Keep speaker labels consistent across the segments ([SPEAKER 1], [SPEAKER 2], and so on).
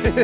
[SPEAKER 1] Welcome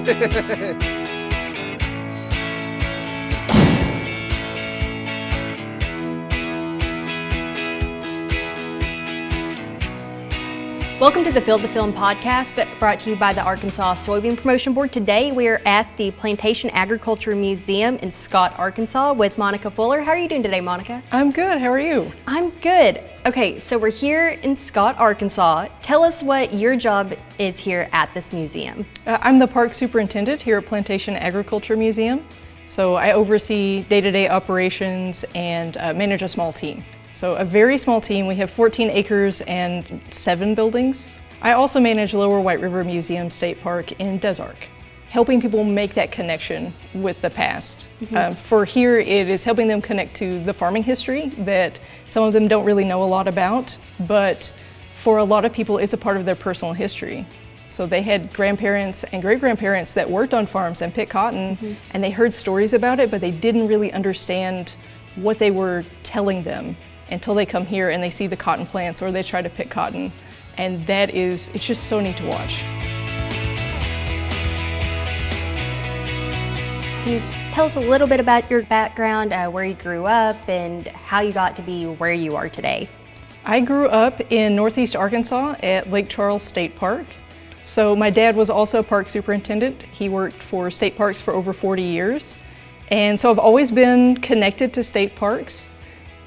[SPEAKER 1] to the Field to Film podcast, brought to you by the Arkansas Soybean Promotion Board. Today we are at the Plantation Agriculture Museum in Scott, Arkansas with Monica Fuller. How are you doing today, Monica?
[SPEAKER 2] I'm good. How are you?
[SPEAKER 1] I'm good. Okay, so we're here in Scott, Arkansas. Tell us what your job is here at this museum.
[SPEAKER 2] I'm the Park Superintendent here at Plantation Agriculture Museum. So I oversee day-to-day operations and manage a small team. So a very small team. We have 14 acres and 7 buildings. I also manage Lower White River Museum State Park in Des Arc, helping people make that connection with the past. For here, it is helping them connect to the farming history that some of them don't really know a lot about, but for a lot of people, it's a part of their personal history. So they had grandparents and great-grandparents that worked on farms and picked cotton, and they heard stories about it, but they didn't really understand what they were telling them until they come here and they see the cotton plants or they try to pick cotton. And it's just so neat to watch.
[SPEAKER 1] Can you tell us a little bit about your background, where you grew up, and how you got to be where you are today?
[SPEAKER 2] I grew up in Northeast Arkansas at Lake Charles State Park. So my dad was also a park superintendent. He worked for state parks for over 40 years. And so I've always been connected to state parks.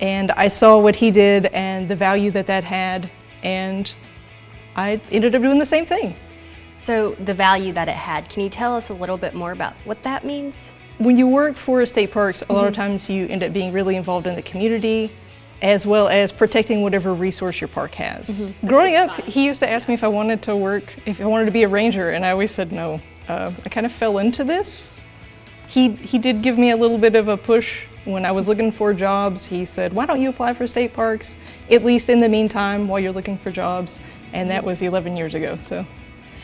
[SPEAKER 2] And I saw what he did and the value that that had, and I ended up doing the same thing.
[SPEAKER 1] So the value that it had, can you tell us a little bit more about what that means?
[SPEAKER 2] When you work for state parks, a lot of times you end up being really involved in the community, as well as protecting whatever resource your park has. Growing up, he used to ask me if I wanted to be a ranger, and I always said no. I kind of fell into this. He did give me a little bit of a push. When I was looking for jobs, he said, why don't you apply for state parks, at least in the meantime, while you're looking for jobs? And that was 11 years ago, so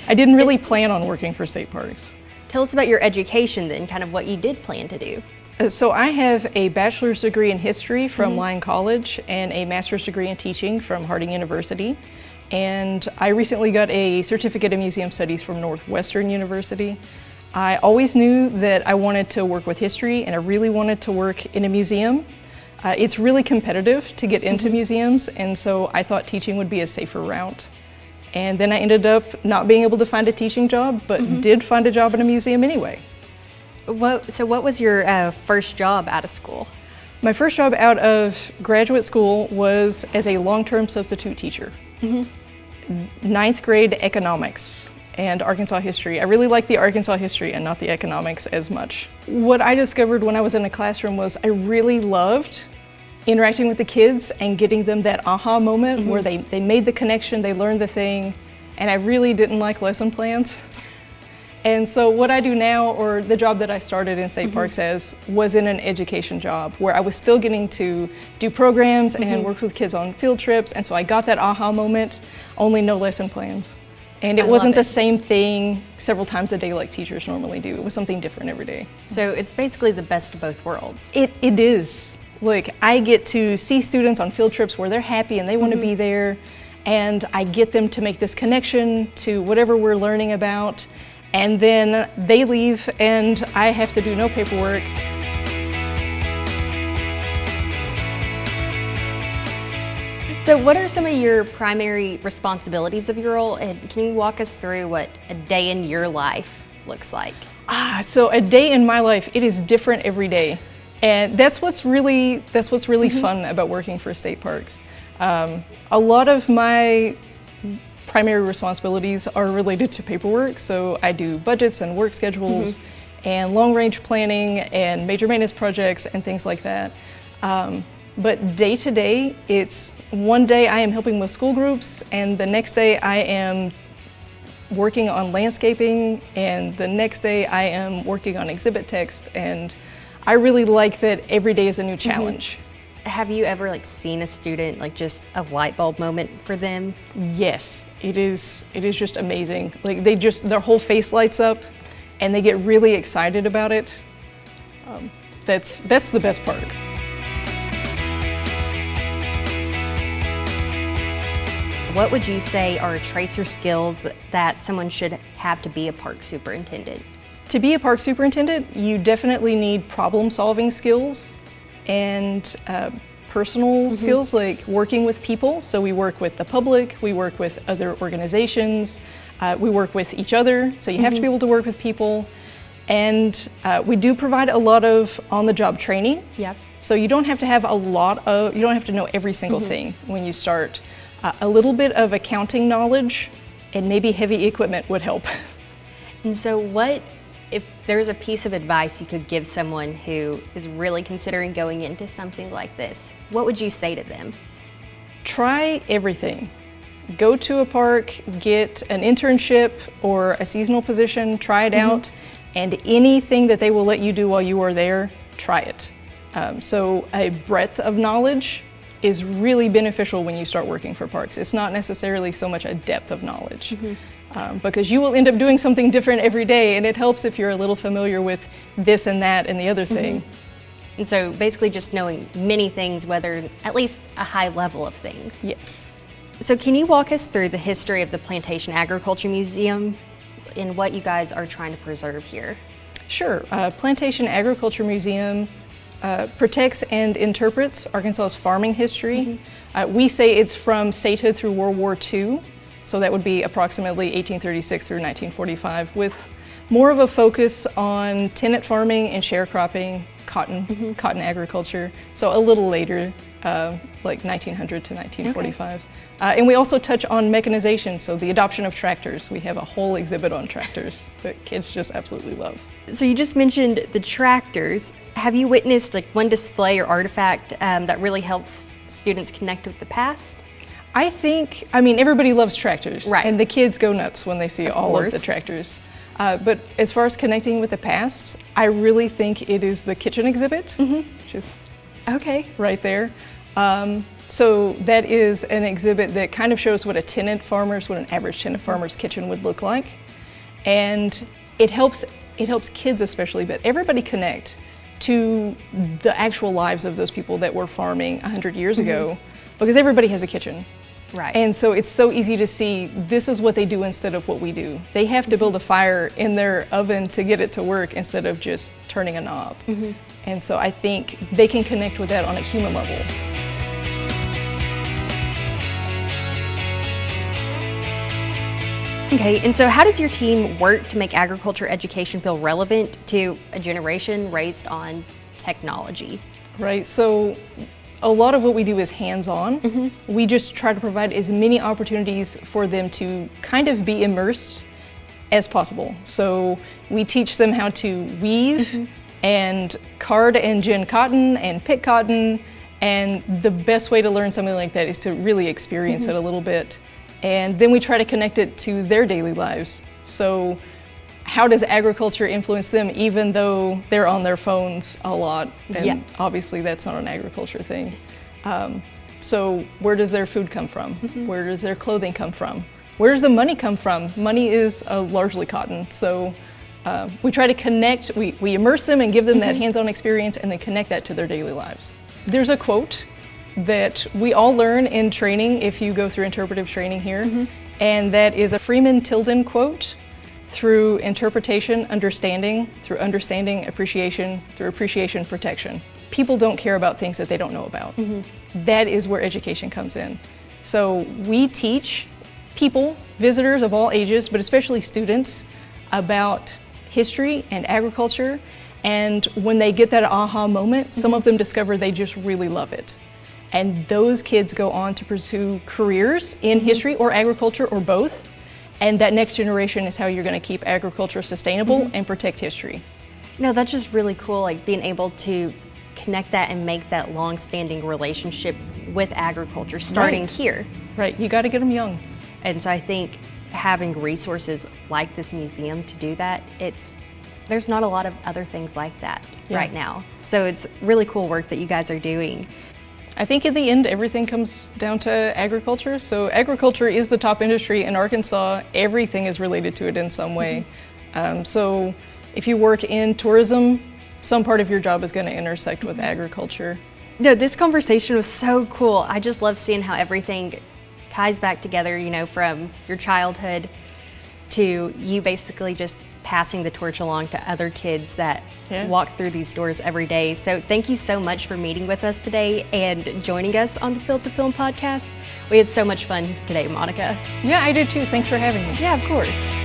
[SPEAKER 2] I didn't really plan on working for state parks.
[SPEAKER 1] Tell us about your education then, kind of what you did plan to do.
[SPEAKER 2] So I have a bachelor's degree in history from Lyon College and a master's degree in teaching from Harding University. And I recently got a certificate in museum studies from Northwestern University. I always knew that I wanted to work with history and I really wanted to work in a museum. It's really competitive to get into museums, and so I thought teaching would be a safer route. And then I ended up not being able to find a teaching job, but did find a job in a museum anyway.
[SPEAKER 1] So what was your first job out of school?
[SPEAKER 2] My first job out of graduate school was as a long-term substitute teacher. 9th grade economics and Arkansas history. I really liked the Arkansas history and not the economics as much. What I discovered when I was in a classroom was I really loved interacting with the kids and getting them that aha moment where they made the connection, they learned the thing, and I really didn't like lesson plans. And so what I do now, or the job that I started in state parks as, was in an education job where I was still getting to do programs and work with kids on field trips, and so I got that aha moment, only no lesson plans. And it wasn't the same thing several times a day like teachers normally do. It was something different every day.
[SPEAKER 1] So it's basically the best of both worlds.
[SPEAKER 2] It is. Like, I get to see students on field trips where they're happy and they want to be there, and I get them to make this connection to whatever we're learning about, and then they leave and I have to do no paperwork.
[SPEAKER 1] So what are some of your primary responsibilities of your role, and can you walk us through what a day in your life looks like?
[SPEAKER 2] So a day in my life, it is different every day. And that's what's really fun about working for state parks. A lot of my primary responsibilities are related to paperwork. So I do budgets and work schedules and long-range planning and major maintenance projects and things like that. But day to day, it's one day I am helping with school groups, and the next day I am working on landscaping, and the next day I am working on exhibit text, and I really like that every day is a new challenge.
[SPEAKER 1] Have you ever seen a student just a light bulb moment for them?
[SPEAKER 2] Yes, it is just amazing. Their whole face lights up and they get really excited about it. That's the best part.
[SPEAKER 1] what would you say are traits or skills that someone should have to be a park superintendent?
[SPEAKER 2] To be a park superintendent, you definitely need problem-solving skills and personal skills like working with people. So we work with the public, we work with other organizations, we work with each other. So you have to be able to work with people. And we do provide a lot of on-the-job training.
[SPEAKER 1] Yep.
[SPEAKER 2] So you don't have to have you don't have to know every single thing when you start. A little bit of accounting knowledge and maybe heavy equipment would help.
[SPEAKER 1] And so if there's a piece of advice you could give someone who is really considering going into something like this, what would you say to them?
[SPEAKER 2] Try everything. Go to a park, get an internship or a seasonal position, try it out, and anything that they will let you do while you are there, try it. So a breadth of knowledge is really beneficial when you start working for parks. It's not necessarily so much a depth of knowledge. Because you will end up doing something different every day, and it helps if you're a little familiar with this and that and the other thing.
[SPEAKER 1] And so basically just knowing many things, whether at least a high level of things.
[SPEAKER 2] Yes.
[SPEAKER 1] So can you walk us through the history of the Plantation Agriculture Museum and what you guys are trying to preserve here?
[SPEAKER 2] Sure. Plantation Agriculture Museum protects and interprets Arkansas's farming history. We say it's from statehood through World War II. So that would be approximately 1836 through 1945, with more of a focus on tenant farming and sharecropping, cotton agriculture. So a little later, like 1900 to 1945. And we also touch on mechanization, so the adoption of tractors. We have a whole exhibit on tractors that kids just absolutely love.
[SPEAKER 1] So you just mentioned the tractors. Have you witnessed like one display or artifact that really helps students connect with the past?
[SPEAKER 2] I mean, everybody loves tractors,
[SPEAKER 1] right?
[SPEAKER 2] And the kids go nuts when they see
[SPEAKER 1] Of
[SPEAKER 2] all
[SPEAKER 1] course.
[SPEAKER 2] of the tractors. But as far as connecting with the past, I really think it is the kitchen exhibit, which is right there. So that is an exhibit that kind of shows what an average tenant farmer's kitchen would look like. And it helps kids especially, but everybody connect to the actual lives of those people that were farming 100 years ago, because everybody has a kitchen.
[SPEAKER 1] Right.
[SPEAKER 2] And so it's so easy to see this is what they do instead of what we do. They have to build a fire in their oven to get it to work instead of just turning a knob. And so I think they can connect with that on a human level.
[SPEAKER 1] Okay, and so how does your team work to make agriculture education feel relevant to a generation raised on technology?
[SPEAKER 2] Right, so a lot of what we do is hands-on. We just try to provide as many opportunities for them to kind of be immersed as possible. So we teach them how to weave and card and gin cotton and pick cotton, and the best way to learn something like that is to really experience it a little bit. And then we try to connect it to their daily lives. So how does agriculture influence them even though they're on their phones a lot? And obviously that's not an agriculture thing. So where does their food come from? Where does their clothing come from? Where does the money come from? Money is largely cotton. So we try to connect, we immerse them and give them that hands-on experience and then connect that to their daily lives. There's a quote that we all learn in training if you go through interpretive training here, and that is a Freeman Tilden quote: through interpretation, understanding, through understanding, appreciation, through appreciation, protection. People don't care about things that they don't know about. That is where education comes in. So we teach people, visitors of all ages, but especially students, about history and agriculture, and when they get that aha moment, some of them discover they just really love it. And those kids go on to pursue careers in history or agriculture or both. And that next generation is how you're going to keep agriculture sustainable and protect history.
[SPEAKER 1] No, that's just really cool, like being able to connect that and make that long-standing relationship with agriculture starting here.
[SPEAKER 2] Right, you got to get them young.
[SPEAKER 1] And so I think having resources like this museum to do that, there's not a lot of other things like that right now. So it's really cool work that you guys are doing.
[SPEAKER 2] I think in the end, everything comes down to agriculture. So agriculture is the top industry in Arkansas. Everything is related to it in some way. So if you work in tourism, some part of your job is going to intersect with agriculture.
[SPEAKER 1] No, this conversation was so cool. I just love seeing how everything ties back together, you know, from your childhood to you basically just passing the torch along to other kids that walk through these doors every day. So thank you so much for meeting with us today and joining us on the Field to Film podcast. We had so much fun today, Monica.
[SPEAKER 2] Yeah, I did too. Thanks for having me.
[SPEAKER 1] Yeah, of course.